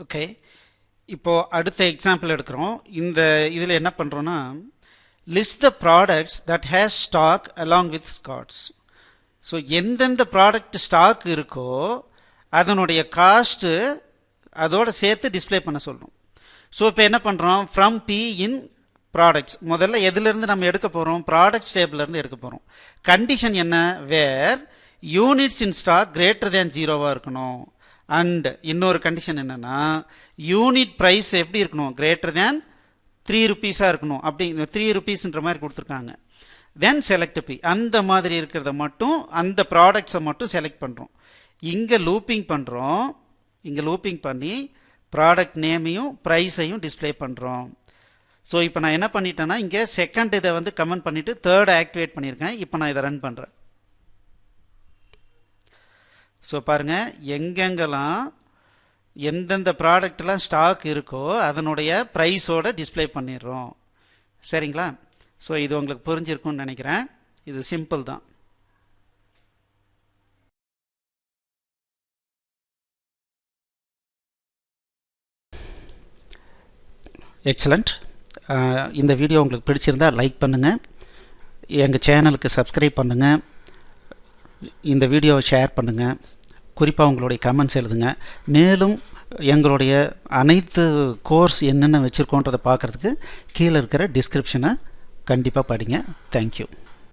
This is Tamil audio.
ஓகே, இப்போது அடுத்த எக்ஸாம்பிள் எடுக்கிறோம். இந்த இதில் என்ன பண்ணுறோன்னா, list the products that has stock along with scots. So எந்தெந்த ப்ராடக்ட் ஸ்டாக் இருக்கோ அதனுடைய காஸ்ட்டு அதோட சேர்த்து டிஸ்பிளே பண்ண சொல்லணும். ஸோ இப்போ என்ன பண்ணுறோம், ஃப்ரம் பி இன் ப்ராடக்ட்ஸ், முதல்ல எதுலேருந்து நம்ம எடுக்க போகிறோம், ப்ராடக்ட்ஸ் டேபிள்லேருந்து எடுக்க போகிறோம். கண்டிஷன் என்ன, where units in stock greater than 0 இருக்கணும். அண்ட் இன்னொரு கண்டிஷன் என்னென்னா, யூனிட் ப்ரைஸ் எப்படி இருக்கணும், கிரேட்டர் தேன் 3 rupees இருக்கணும். அப்படி 3 rupeesன்ற மாதிரி கொடுத்துருக்காங்க. தென் செலக்ட் பி, அந்த மாதிரி இருக்கிறத மட்டும், அந்த ப்ராடக்ட்ஸை மட்டும் செலக்ட் பண்ணுறோம். இங்கே லூப்பிங் பண்ணுறோம். இங்கே லூப்பிங் பண்ணி ப்ராடக்ட் நேமையும் ப்ரைஸையும் டிஸ்பிளே பண்ணுறோம். ஸோ இப்போ நான் என்ன பண்ணிட்டேன்னா, இங்கே செகண்ட் இதை வந்து கமெண்ட் பண்ணிவிட்டு தேர்ட் ஆக்டிவேட் பண்ணியிருக்கேன். இப்போ நான் இதை ரன் பண்ணுறேன். ஸோ பாருங்கள், எங்கெங்கெல்லாம் எந்தெந்த ப்ராடக்ட்லாம் ஸ்டாக் இருக்கோ அதனுடைய ப்ரைஸோட டிஸ்பிளே பண்ணிடுறோம். சரிங்களா? ஸோ இது உங்களுக்கு புரிஞ்சிருக்கும்னு நினைக்கிறேன். இது சிம்பிள் தான். எக்ஸலண்ட். இந்த வீடியோ உங்களுக்கு பிடிச்சிருந்தால் லைக் பண்ணுங்கள், எங்கள் சேனலுக்கு சப்ஸ்கிரைப் பண்ணுங்கள், இந்த வீடியோவை ஷேர் பண்ணுங்கள், குறிப்பாக உங்களுடைய கமெண்ட்ஸ் எழுதுங்க. மேலும் எங்களுடைய அனைத்து கோர்ஸ் என்னென்ன வச்சுருக்கோன்றதை பார்க்குறதுக்கு கீழே இருக்கிற டிஸ்கிரிப்ஷனை கண்டிப்பாக படிங்க. தேங்க்யூ.